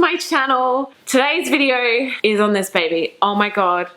my channel. Today's video is on this baby. Oh my god,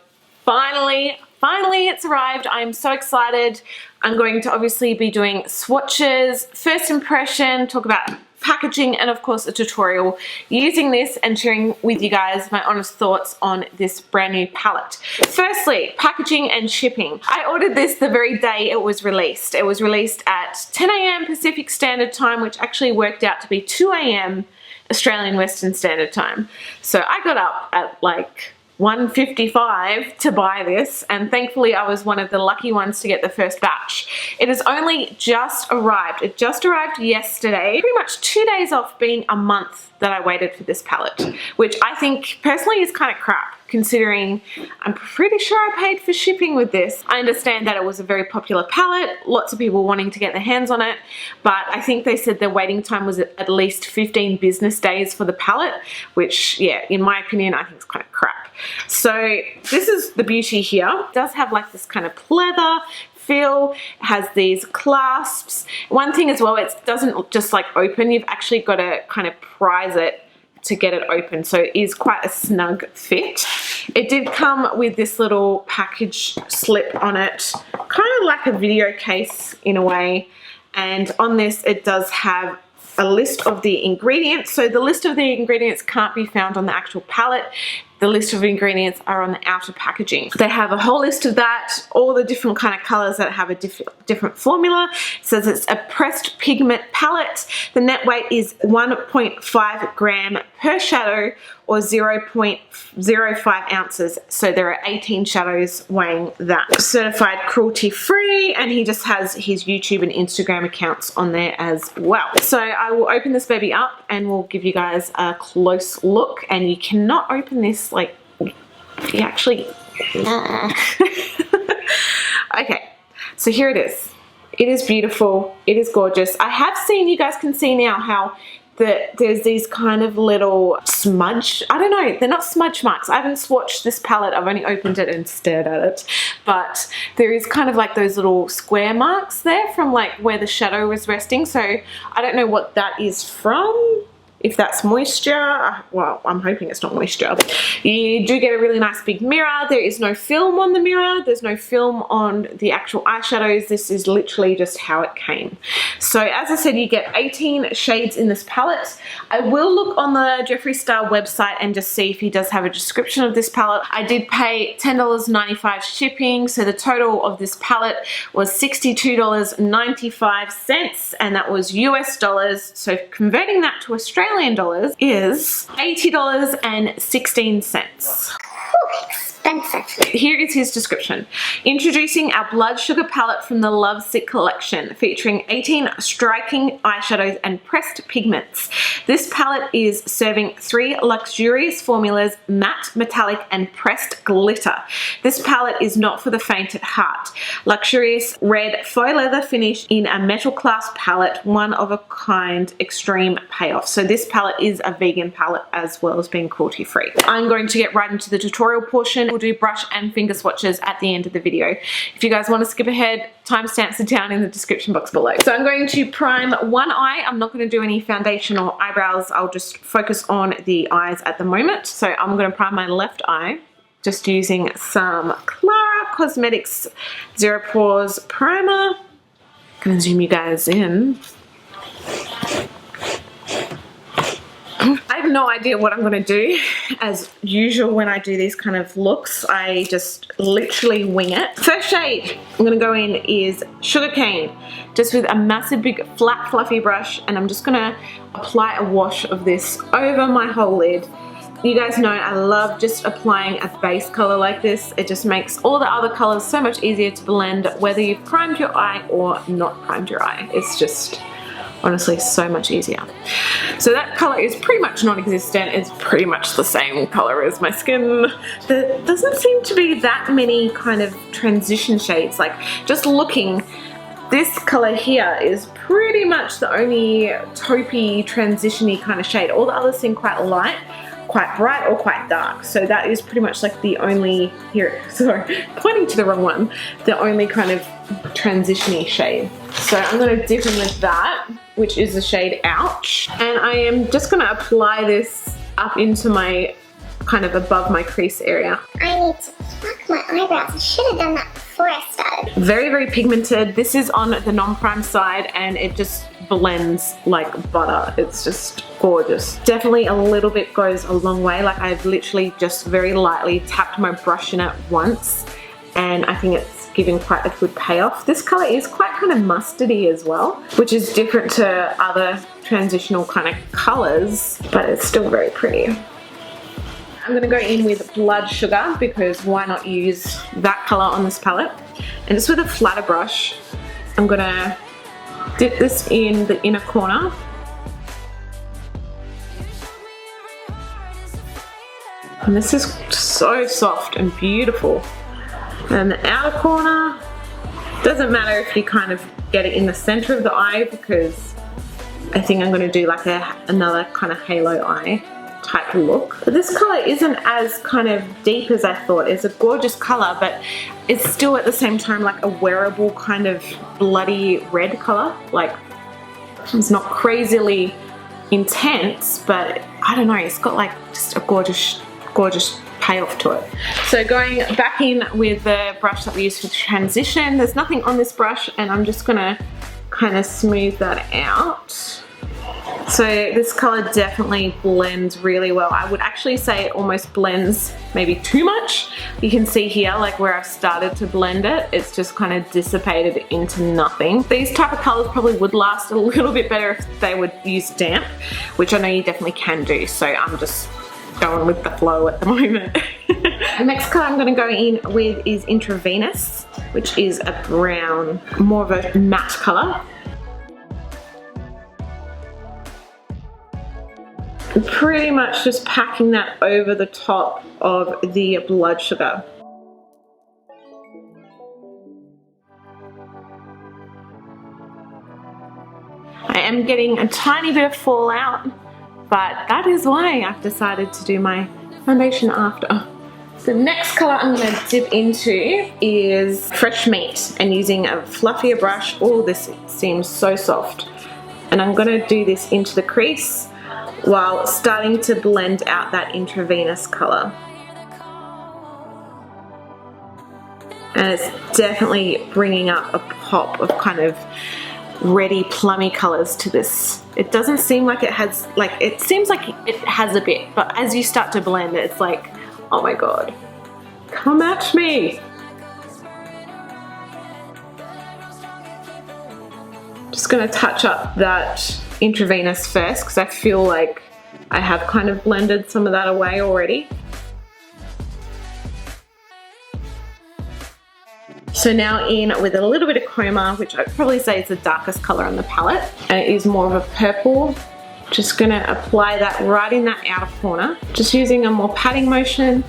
finally it's arrived. I'm so excited. I'm going to obviously be doing swatches, first impression, talk about packaging, and of course a tutorial using this and sharing with you guys my honest thoughts on this brand new palette. Firstly, packaging and shipping. I ordered this the very day it was released. It was released at 10 AM Pacific Standard Time, which actually worked out to be 2 AM Australian Western Standard Time. So I got up at like 1:55 to buy this, and thankfully I was one of the lucky ones to get the first batch. It has only just arrived. It just arrived yesterday. Pretty much 2 days off being a month that I waited for this palette, which I think personally is kind of crap, considering I'm pretty sure I paid for shipping with this. I understand that it was a very popular palette, lots of people wanting to get their hands on it, but I think they said the waiting time was at least 15 business days for the palette, which, yeah, in my opinion, I think is kind of crap. So this is the beauty here. It does have like this kind of pleather feel. It has these clasps. One thing as well, it doesn't just like open. You've actually got to kind of prise it to get it open, so it is quite a snug fit. It did come with this little package slip on it, kind of like a video case in a way, and on this it does have a list of the ingredients. So the list of the ingredients can't be found on the actual palette. The list of ingredients are on the outer packaging. They have a whole list of that, all the different kind of colors that have a different formula. It says it's a pressed pigment palette. The net weight is 1.5 gram per shadow, or 0.05 ounces. So there are 18 shadows weighing that. Certified cruelty free, and he just has his YouTube and Instagram accounts on there as well. So I will open this baby up and we'll give you guys a close look, and you cannot open this like, you actually, okay, so here it is. It is beautiful, it is gorgeous. I have seen, you guys can see now how there's these kind of little smudge, I don't know, they're not smudge marks. I haven't swatched this palette, I've only opened it and stared at it, but there is kind of like those little square marks there from like where the shadow was resting. So I don't know what that is from. If that's moisture, well, I'm hoping it's not moisture. You do get a really nice big mirror. There is no film on the mirror. There's no film on the actual eyeshadows. This is literally just how it came. So as I said, you get 18 shades in this palette. I will look on the Jeffree Star website and just see if he does have a description of this palette. I did pay $10.95 shipping, so the total of this palette was $62.95, and that was US dollars. So converting that to Australian dollars is $80.16. Expensive. Here is his description. Introducing our Blood Sugar palette from the Love Sick collection, featuring 18 striking eyeshadows and pressed pigments. This palette is serving 3 luxurious formulas: matte, metallic, and pressed glitter. This palette is not for the faint at heart. Luxurious red faux leather finish in a metal clasp palette, one of a kind, extreme payoff. So this palette is a vegan palette as well as being cruelty free. I'm going to get right into the tutorial portion. We'll do brush and finger swatches at the end of the video. If you guys want to skip ahead, timestamps are down in the description box below. So I'm going to prime one eye. I'm not going to do any foundation or eyebrows. I'll just focus on the eyes at the moment. So I'm going to prime my left eye just using some Clara Cosmetics Zero Pores Primer. I'm going to zoom you guys in. I have no idea what I'm going to do. As usual when I do these kind of looks, I just literally wing it. First shade I'm going to go in is Sugarcane, just with a massive big flat fluffy brush, and I'm just going to apply a wash of this over my whole lid. You guys know I love just applying a base color like this. It just makes all the other colors so much easier to blend, whether you've primed your eye or not primed your eye. It's just honestly so much easier. So that color is pretty much non-existent. It's pretty much the same color as my skin. There doesn't seem to be that many kind of transition shades. Like, just looking, this color here is pretty much the only taupey, transition-y kind of shade. All the others seem quite light, quite bright, or quite dark. So that is pretty much like the only, here, sorry, pointing to the wrong one, the only kind of transition-y shade. So I'm going to dip in with that, which is the shade Ouch. And I am just going to apply this up into my, kind of above my crease area. I need to pluck my eyebrows. I should have done that before I started. Very, very pigmented. This is on the non-prime side and it just blends like butter. It's just gorgeous. Definitely a little bit goes a long way. Like I've literally just very lightly tapped my brush in it once and I think it's giving quite a good payoff. This color is quite kind of mustardy as well, which is different to other transitional kind of colors, but it's still very pretty. I'm gonna go in with Blood Sugar because why not use that color on this palette? And just with a flatter brush, I'm gonna dip this in the inner corner. And this is so soft and beautiful. And the outer corner, doesn't matter if you kind of get it in the center of the eye because I think I'm gonna do like another kind of halo eye type look. But this color isn't as kind of deep as I thought. It's a gorgeous color, but it's still at the same time like a wearable kind of bloody red color. Like it's not crazily intense, but I don't know, it's got like just a gorgeous payoff to it. So going back in with the brush that we used for transition, there's nothing on this brush and I'm just gonna kind of smooth that out. So this color definitely blends really well. I would actually say it almost blends maybe too much. You can see here like where I've started to blend it, it's just kind of dissipated into nothing. These type of colors probably would last a little bit better if they would use damp, which I know you definitely can do. So I'm just going with the flow at the moment. The next color I'm going to go in with is Intravenous, which is a brown, more of a matte color. And pretty much just packing that over the top of the Blood Sugar. I am getting a tiny bit of fallout, but that is why I've decided to do my foundation after. The next color I'm going to dip into is Fresh Meat and using a fluffier brush. Oh, this seems so soft. And I'm going to do this into the crease while starting to blend out that Intravenous color. And it's definitely bringing up a pop of kind of reddy plummy colors to this. It doesn't seem like it has, like, it seems like it has a bit, but as you start to blend it, it's like, oh my god, come at me. Just gonna touch up that Intravenous first because I feel like I have kind of blended some of that away already. So now in with a little bit of Chroma, which I'd probably say is the darkest color on the palette, and it is more of a purple. Just gonna apply that right in that outer corner, just using a more patting motion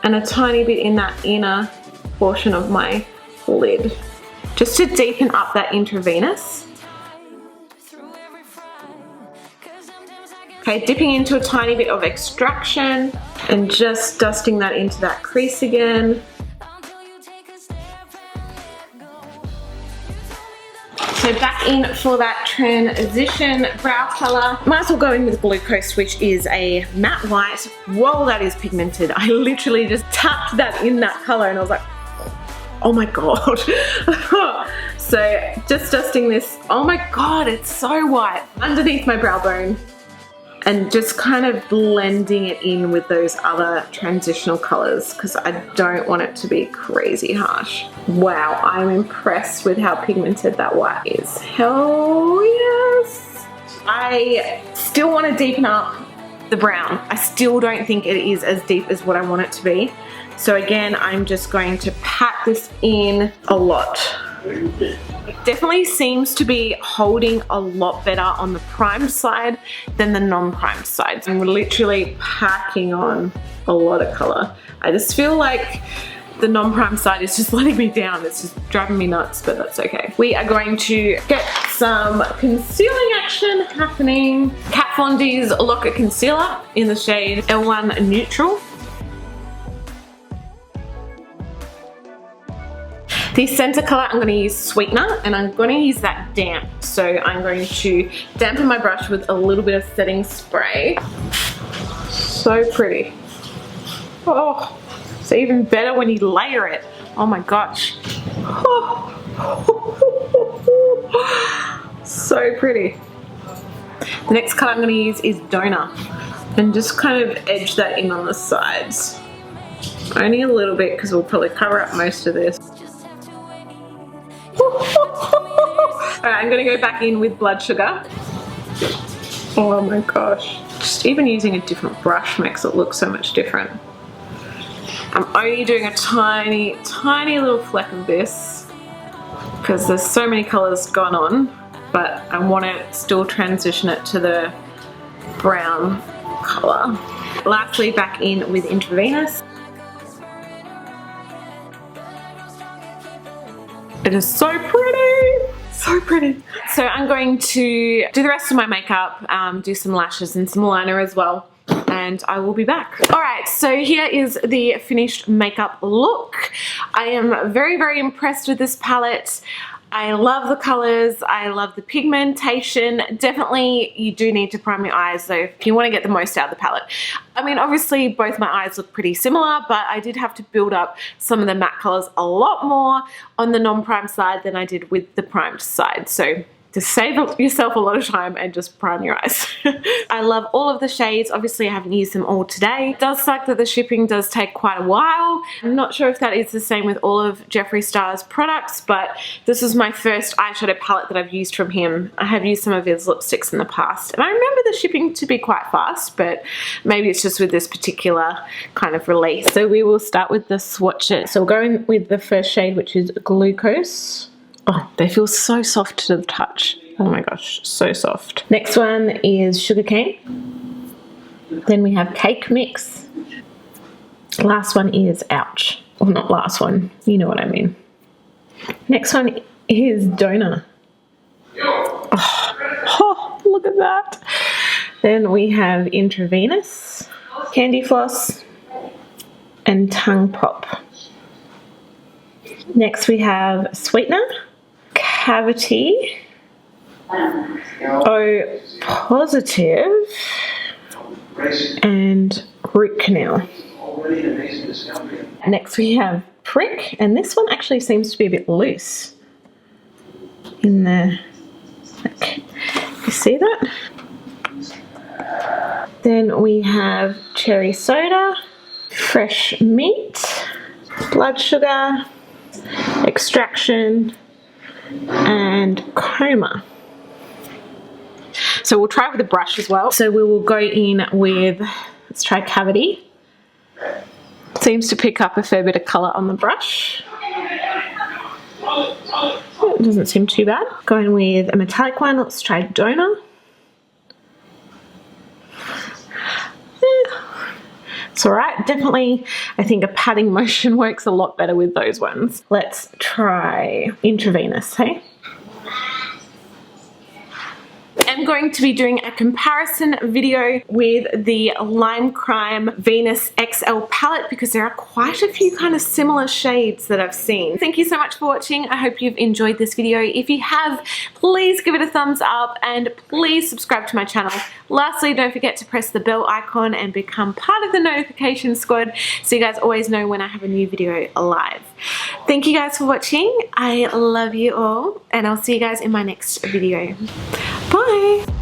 and a tiny bit in that inner portion of my lid, just to deepen up that Intravenous. Okay, dipping into a tiny bit of extraction and just dusting that into that crease again. So back in for that transition brow color. Might as well go in with Glucose, which is a matte white. Whoa, that is pigmented. I literally just tapped that in that color and I was like, oh my god. So just dusting this, oh my god, it's so white, underneath my brow bone. And just kind of blending it in with those other transitional colors because I don't want it to be crazy harsh. Wow, I'm impressed with how pigmented that white is. Hell yes! I still want to deepen up the brown. I still don't think it is as deep as what I want it to be. So again, I'm just going to pat this in a lot. It definitely seems to be holding a lot better on the primed side than the non-primed side. I'm literally packing on a lot of color. I just feel like the non-primed side is just letting me down. It's just driving me nuts, but that's okay. We are going to get some concealing action happening. Kat Von D's Lock-It Concealer in the shade L1 Neutral. The center color, I'm going to use Sweetener, and I'm going to use that damp. So I'm going to dampen my brush with a little bit of setting spray. So pretty. Oh, it's even better when you layer it. Oh my gosh. Oh. So pretty. The next color I'm going to use is Donut, and just kind of edge that in on the sides. Only a little bit because we'll probably cover up most of this. Alright, I'm going to go back in with Blood Sugar. Oh my gosh. Just even using a different brush makes it look so much different. I'm only doing a tiny, tiny little fleck of this because there's so many colours gone on, but I want to still transition it to the brown colour. Lastly, back in with Intravenous. It is so pretty! So pretty. So I'm going to do the rest of my makeup, do some lashes and some liner as well, and I will be back. Alright, so here is the finished makeup look. I am very, very impressed with this palette. I love the colours, I love the pigmentation. Definitely you do need to prime your eyes though if you want to get the most out of the palette. I mean, obviously both my eyes look pretty similar, but I did have to build up some of the matte colours a lot more on the non-prime side than I did with the primed side. So to save yourself a lot of time and just prime your eyes. I love all of the shades. Obviously I haven't used them all today. It does suck that the shipping does take quite a while. I'm not sure if that is the same with all of Jeffree Star's products, but this is my first eyeshadow palette that I've used from him. I have used some of his lipsticks in the past, and I remember the shipping to be quite fast, but maybe it's just with this particular kind of release. So we will start with the swatches. So we'll go in with the first shade, which is Glucose. Oh, they feel so soft to the touch. Oh my gosh, so soft. Next one is Sugarcane. Then we have Cake Mix. Last one is Ouch. Well, not last one, you know what I mean. Next one is Donut. Oh, look at that. Then we have Intravenous, Candy Floss, and Tongue Pop. Next we have Sweetener, Cavity, O Positive, and Root Canal. Next we have Prick, and this one actually seems to be a bit loose in the, like, you see that? Then we have Cherry Soda, Fresh Meat, Blood Sugar, Extraction, and Coma. So we'll try with the brush as well. So we will go in with, let's try Cavity. Seems to pick up a fair bit of colour on the brush. It doesn't seem too bad. Going with a metallic one, let's try Donor. It's alright, definitely I think a patting motion works a lot better with those ones. Let's try Intravenous, hey? I'm going to be doing a comparison video with the Lime Crime Venus XL palette because there are quite a few kind of similar shades that I've seen. Thank you so much for watching. I hope you've enjoyed this video. If you have, please give it a thumbs up and please subscribe to my channel. Lastly, don't forget to press the bell icon and become part of the notification squad so you guys always know when I have a new video live. Thank you guys for watching. I love you all and I'll see you guys in my next video. Bye!